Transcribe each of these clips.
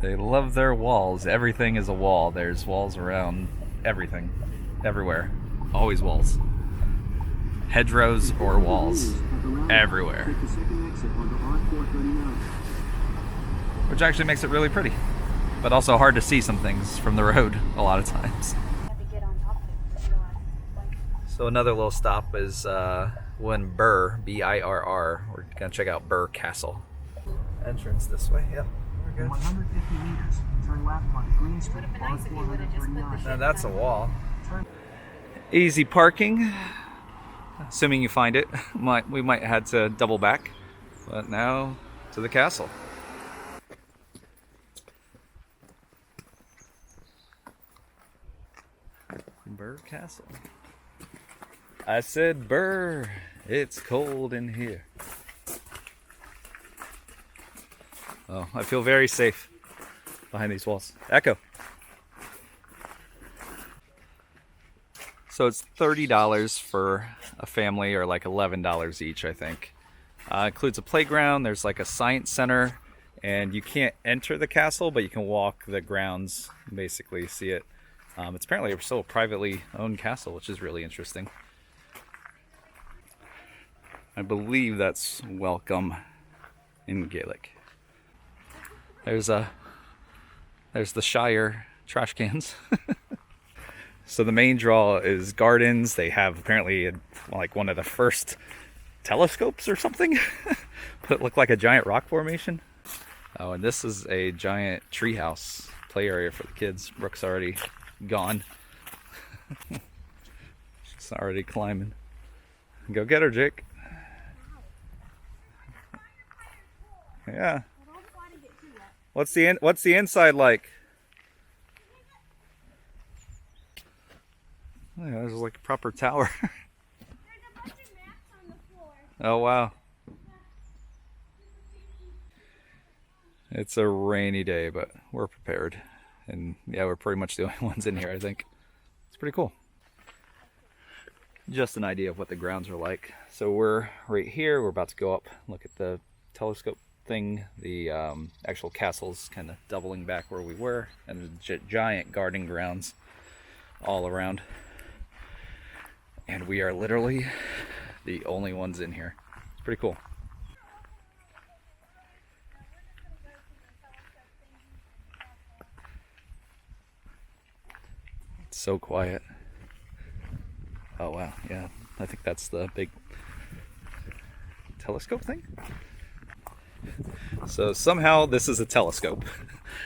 They love their walls. Everything is a wall. There's walls around everything. Everywhere. Always walls. Hedgerows or walls. Everywhere. Which actually makes it really pretty. But also hard to see some things from the road a lot of times. So another little stop is when Birr, B-I-R-R. We're going to check out Birr Castle. Entrance this way, yeah. We're good. 150 meters, turn left on Green Street. Would have been nice if you would have just put the Now that's a wall. Easy parking. Assuming you find it. We might have had to double back. But now to the castle. Birr Castle. I said, Birr, it's cold in here. Oh, I feel very safe behind these walls. Echo. So it's $30 for a family, or like $11 each, I think. Includes a playground, there's like a science center, and you can't enter the castle, but you can walk the grounds, basically see it. It's apparently still a privately owned castle, which is really interesting. I believe that's welcome in Gaelic. There's the Shire trash cans. So the main draw is gardens. They have apparently like one of the first telescopes or something, but it looked like a giant rock formation. Oh, and this is a giant treehouse play area for the kids. Brooke's already gone. She's already climbing. Go get her, Jake. Yeah. What's the inside like? Oh, yeah, there's like a proper tower. There's a bunch of maps on the floor. Oh wow. It's a rainy day, but we're prepared. And yeah, we're pretty much the only ones in here, I think. It's pretty cool. Just an idea of what the grounds are like. So we're right here. We're about to go up, look at the telescope thing. The actual castle's kind of doubling back where we were, and giant garden grounds all around. And we are literally the only ones in here. It's pretty cool. It's so quiet. Oh wow, yeah. I think that's the big telescope thing. So somehow this is a telescope.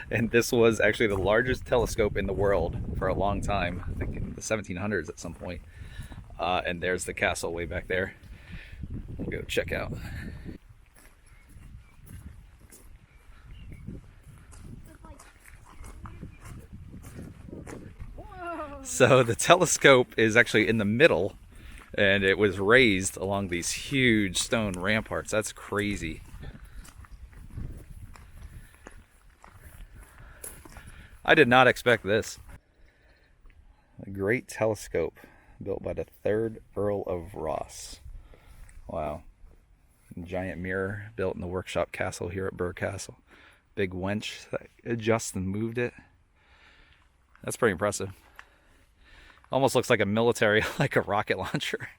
And this was actually the largest telescope in the world for a long time. I think in the 1700s at some point. And there's the castle way back there. We'll go check out. So the telescope is actually in the middle, and it was raised along these huge stone ramparts. That's crazy. I did not expect this. A great telescope built by the 3rd Earl of Ross. Wow. Giant mirror built in the workshop castle here at Birr Castle. Big winch that adjusts and moved it. That's pretty impressive. Almost looks like a military, like a rocket launcher.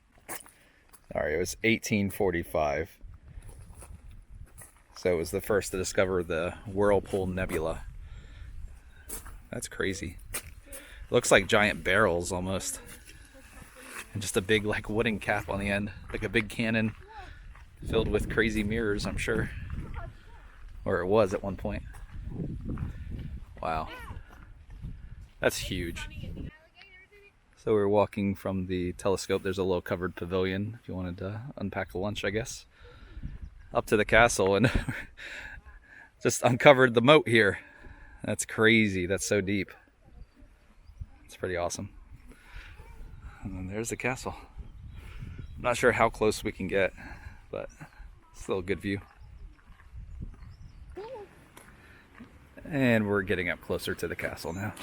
Alright, it was 1845. So it was the first to discover the Whirlpool Nebula. That's crazy. Looks like giant barrels almost. And just a big like wooden cap on the end. Like a big cannon filled with crazy mirrors, I'm sure. Or it was at one point. Wow. That's huge. So we're walking from the telescope. There's a little covered pavilion if you wanted to unpack a lunch, I guess. Up to the castle and just uncovered the moat here. That's crazy. That's so deep. It's pretty awesome. And then there's the castle. I'm not sure how close we can get, but still a good view. And we're getting up closer to the castle now.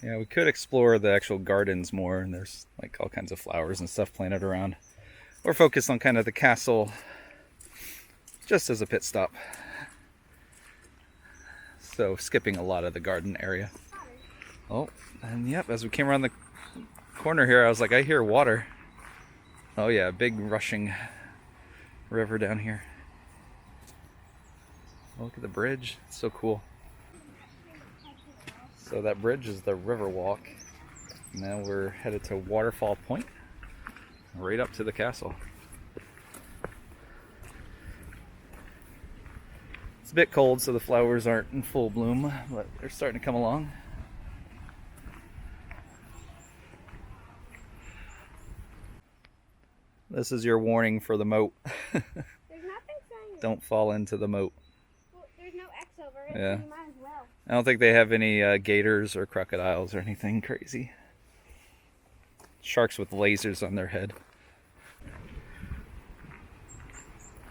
Yeah, we could explore the actual gardens more, and there's like all kinds of flowers and stuff planted around. We're focused on kind of the castle just as a pit stop. so skipping a lot of the garden area. Oh, and yep, as we came around the corner here, I was like, I hear water. Oh yeah, big rushing river down here. Oh, look at the bridge, it's so cool. So that bridge is the river walk. Now we're headed to Waterfall Point, right up to the castle. It's a bit cold, so the flowers aren't in full bloom, but they're starting to come along. This is your warning for the moat. There's nothing saying it. Don't fall into the moat. Well, there's no X over it, Yeah. so you might as well. I don't think they have any gators or crocodiles or anything crazy. Sharks with lasers on their head.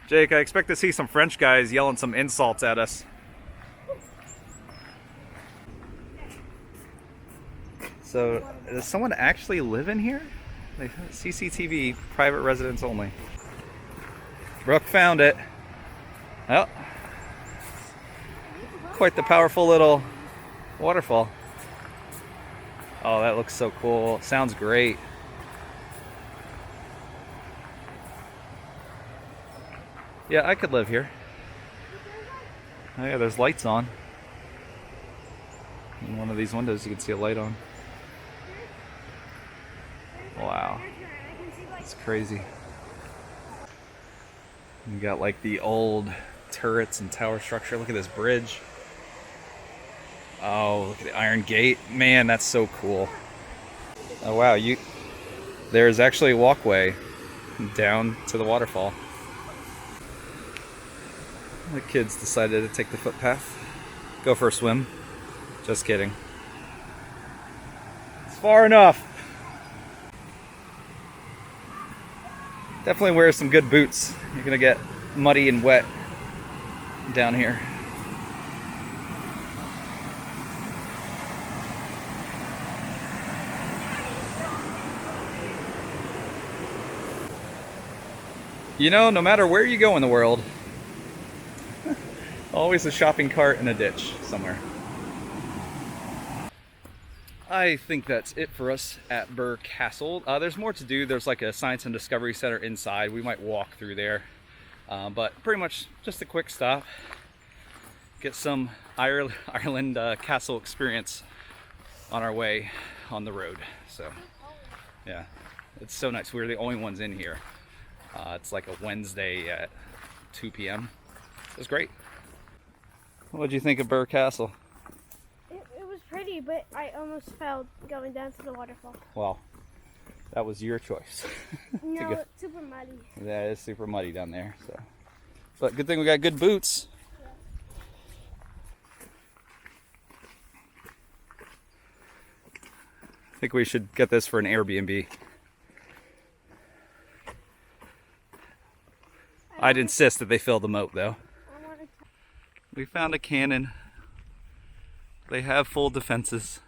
Jake, I expect to see some French guys yelling some insults at us. So, does someone actually live in here? Like, CCTV, private residence only. Brooke found it. Oh. Quite the powerful little waterfall. Oh, that looks so cool. Sounds great. Yeah, I could live here. Oh yeah, there's lights on. In one of these windows you can see a light on. Wow. It's crazy. You got like the old turrets and tower structure. Look at this bridge. Oh, look at the iron gate. Man, that's so cool. Oh wow, there's actually a walkway down to the waterfall. The kids decided to take the footpath. Go for a swim. Just kidding. It's far enough. Definitely wear some good boots. You're gonna get muddy and wet down here. You know, no matter where you go in the world, always a shopping cart in a ditch somewhere. I think that's it for us at Birr Castle. There's more to do. There's like a science and discovery center inside. We might walk through there, but pretty much just a quick stop. Get some Ireland castle experience on our way on the road. So yeah, it's so nice. We're the only ones in here. It's like a Wednesday at 2 p.m. It was great. What did you think of Birr Castle? It was pretty, but I almost fell going down to the waterfall. Well, that was your choice. No, it's super muddy. Yeah, it's super muddy down there. So, but good thing we got good boots. Yeah. I think we should get this for an Airbnb. I'd insist that they fill the moat though. We found a cannon. They have full defenses.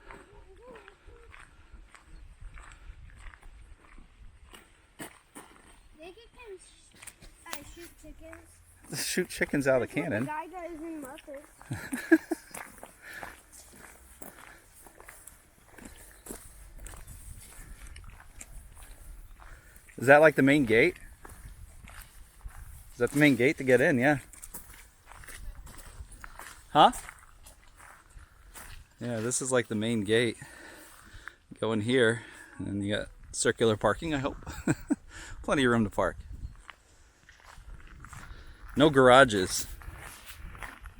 They can shoot chickens. Shoot chickens out of the cannon. The guy that is in Muppets. Is that like the main gate? Is that the main gate to get in? Yeah. Huh? Yeah, this is like the main gate. Go in here, and then you got circular parking, I hope. Plenty of room to park. No garages.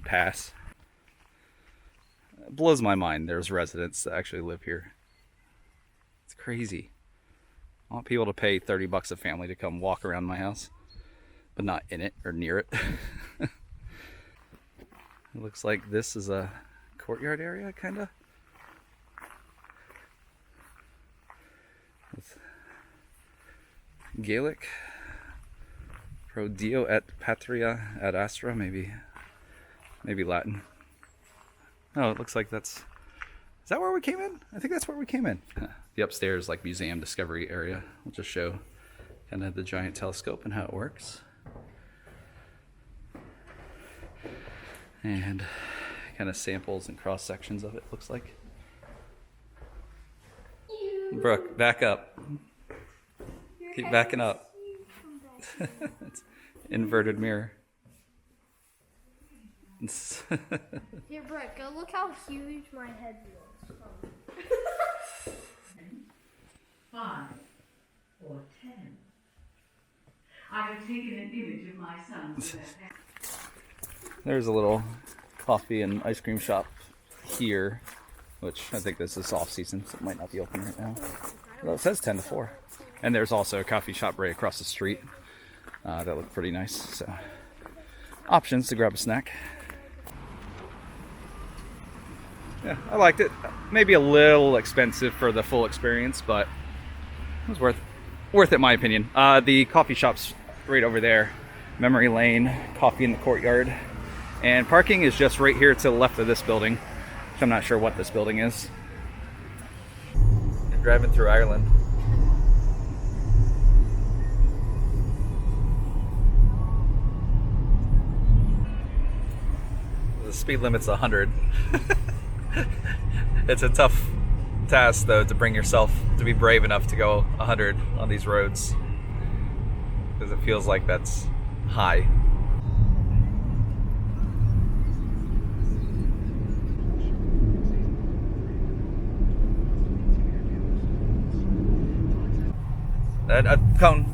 Pass. It blows my mind there's residents that actually live here. It's crazy. I want people to pay $30 a family to come walk around my house, but not in it or near it. It looks like this is a courtyard area, kind of. Gaelic. Pro Dio et Patria ad Astra, maybe Latin. Oh, it looks like that's... Is that where we came in? I think that's where we came in. The upstairs, like, museum discovery area. We'll just show kind of the giant telescope and how it works. And kind of samples and cross sections of it, looks like. Brooke, back up. Keep backing up. It's inverted mirror. Here, Brooke, go look how huge my head is. 5 or 10. I have taken an image of my son. There's a little coffee and ice cream shop here, which I think this is off season, so it might not be open right now. Well, it says 10 to 4. And there's also a coffee shop right across the street that look pretty nice. So options to grab a snack. Yeah, I liked it. Maybe a little expensive for the full experience, but it was worth it in my opinion. The coffee shop's right over there. Memory Lane, coffee in the courtyard. And parking is just right here to the left of this building, which I'm not sure what this building is. And driving through Ireland. The speed limit's 100. It's a tough task though to bring yourself to be brave enough to go 100 on these roads, because it feels like that's high. Cone.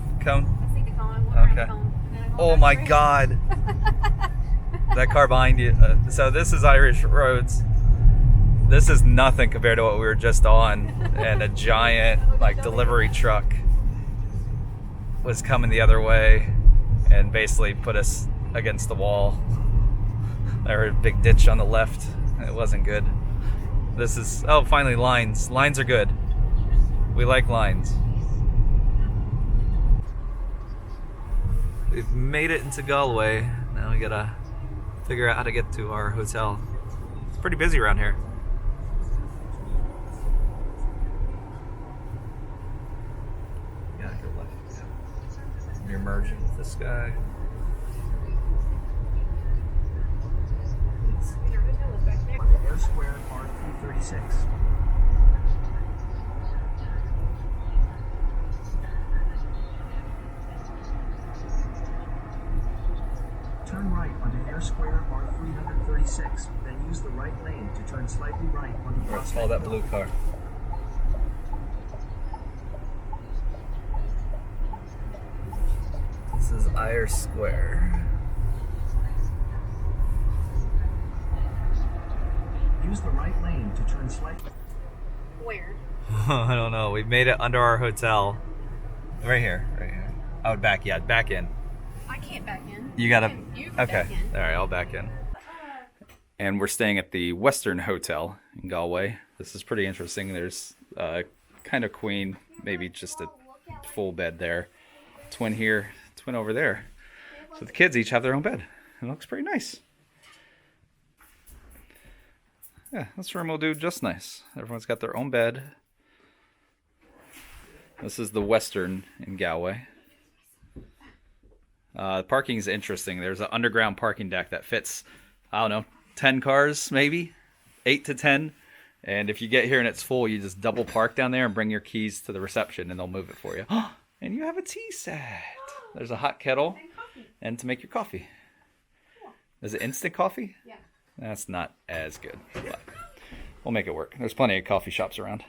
I see the cone. I walk around the Okay. cone, and then I go Oh back my straight. God. That car behind you. So this is Irish roads. This is nothing compared to what we were just on. And a giant like delivery truck was coming the other way and basically put us against the wall. I heard a big ditch on the left. It wasn't good. This is, oh, finally lines. Lines are good. We like lines. We've made it into Galway. Now we gotta figure out how to get to our hotel. It's pretty busy around here. Yeah, go left. You're merging with this guy. Air Square, R336. Turn right onto Air Square, R336. Then use the right lane to turn slightly right onto Let's follow that blue car. This is Ayr Square. Use the right lane to turn slightly. Where? I don't know. We made it under our hotel. Right here. Right here. I would back in. I can't back in. You gotta. You can Okay. back in. All right, I'll back in. And we're staying at the Western Hotel in Galway. This is pretty interesting. There's kind of queen, maybe just a full bed there. Twin here, twin over there. So the kids each have their own bed. It looks pretty nice. Yeah, this room will do just nice. Everyone's got their own bed. This is the Western in Galway. Parking is interesting. There's an underground parking deck that fits, I don't know, 10 cars maybe, 8 to 10. And if you get here and it's full, you just double park down there and bring your keys to the reception and they'll move it for you. And you have a tea set. There's a hot kettle and to make your coffee. Is it instant coffee? Yeah. That's not as good, but we'll make it work. There's plenty of coffee shops around.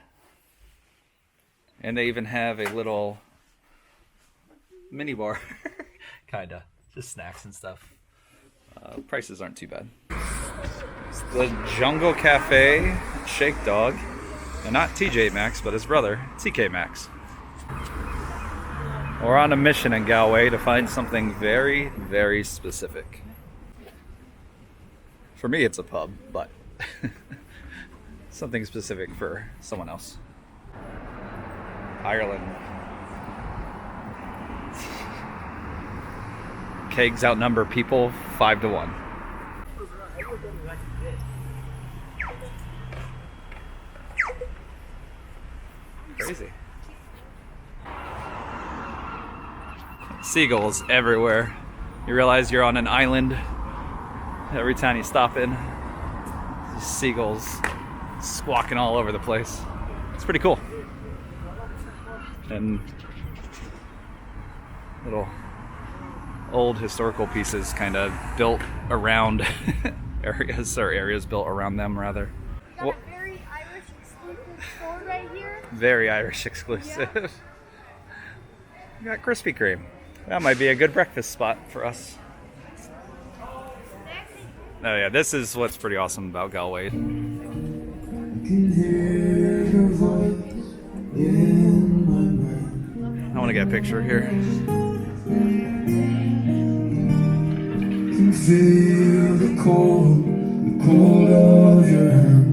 And they even have a little mini bar, kinda, just snacks and stuff. Prices aren't too bad. It's the Jungle Cafe Shake Dog, and not TJ Maxx, but his brother, TK Maxx. We're on a mission in Galway to find something very, very specific. For me, it's a pub, but something specific for someone else. Ireland. Kegs outnumber people 5 to 1. Crazy. Seagulls everywhere. You realize you're on an island every time you stop in. Seagulls squawking all over the place. It's pretty cool. And little old historical pieces kind of built around areas built around them rather. We got a very Irish exclusive store right here. Very Irish exclusive. Yeah. We got Krispy Kreme. That might be a good breakfast spot for us. Oh yeah, this is what's pretty awesome about Galway. I want to get a picture here. Can feel the cold of your hand.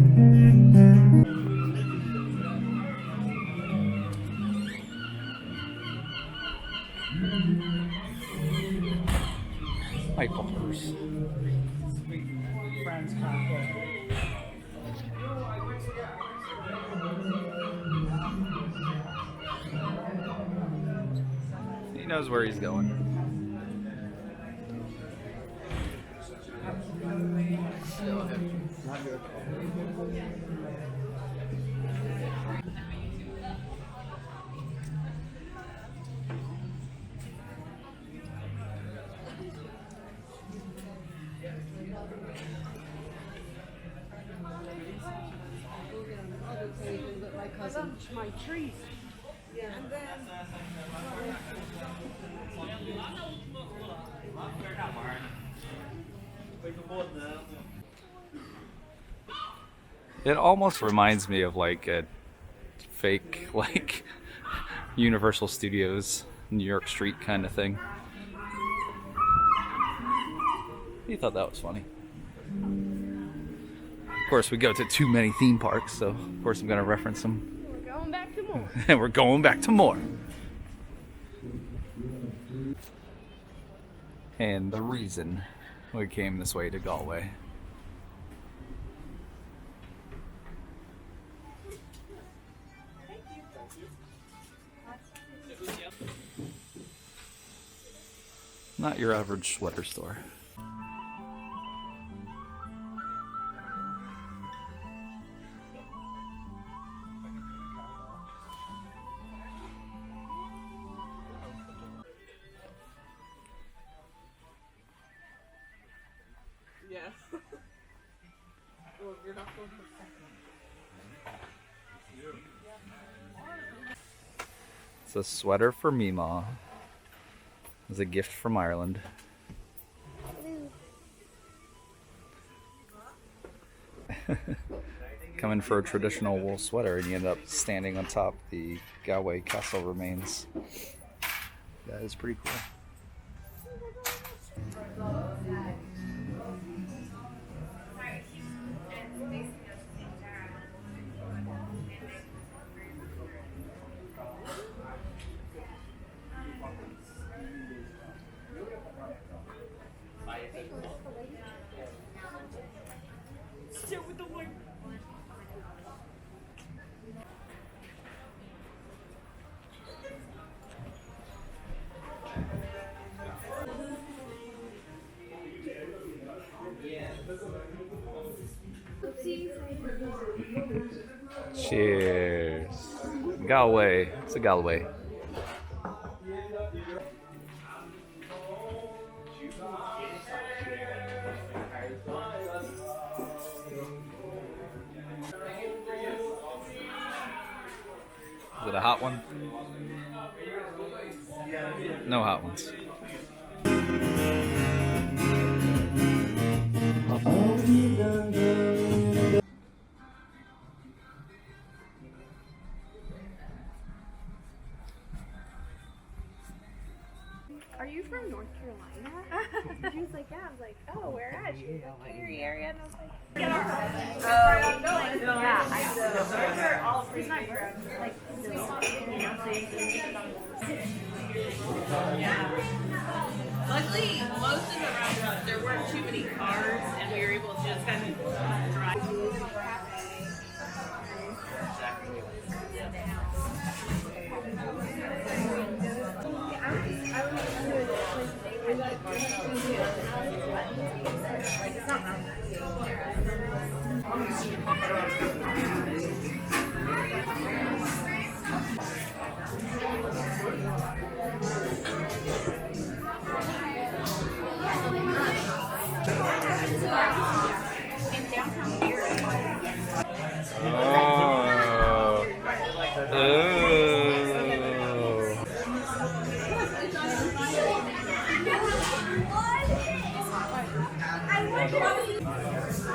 Hi, pumpers. He knows where he's going. My tree. It almost reminds me of like a fake like Universal Studios New York Street kind of thing. He thought that was funny. Of course, we go to too many theme parks, so of course I'm going to reference them. We're going back to more. And we're going back to more. And the reason we came this way to Galway. Not your average sweater store. Yes. Well, you're not going to It's a sweater for Mima. It's a gift from Ireland. Come in for a traditional wool sweater and you end up standing on top the Galway Castle remains. That is pretty cool. Cheers. Galway. It's a Galway. Is it a hot one? No hot ones. Are you from North Carolina? She was like, yeah. I was like, oh, where at? She was like, Cary area. And I was like, Luckily, most of the rounds, there weren't too many cars, and we were able to just kind of drive.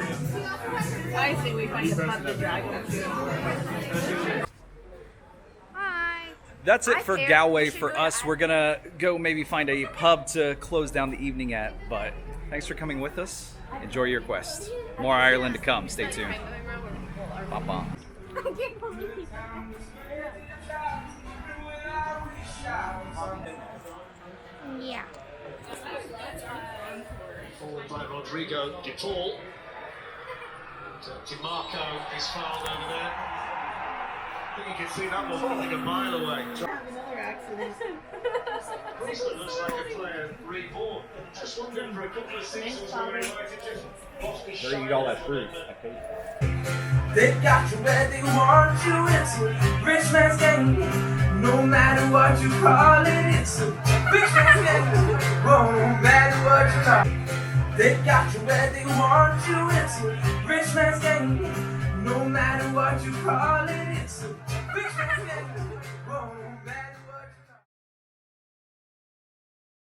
I say we find the pub the dragon. Hi. That's it Hi, for Sarah. Galway We should for go us. to- We're gonna go maybe find a pub to close down the evening at, but thanks for coming with us. Enjoy your quest. More Ireland to come. Stay tuned. Bye-bye. I can't believe it. Yeah. Forward by Rodrigo de Paul. DiMarco is fouled over there. I think you can see that one like a mile away. Another accident. Priestland looks like a player reborn. Just wondering for a couple of seasons where he might have just lost his shine. Eat all that fruit. They got you where they want you. It's a rich man's game. No matter what you call it, it's a rich man's game. No matter what you call it. They got you where they want you. It's a rich man's game. No matter what you call it, it's a rich man's game. No matter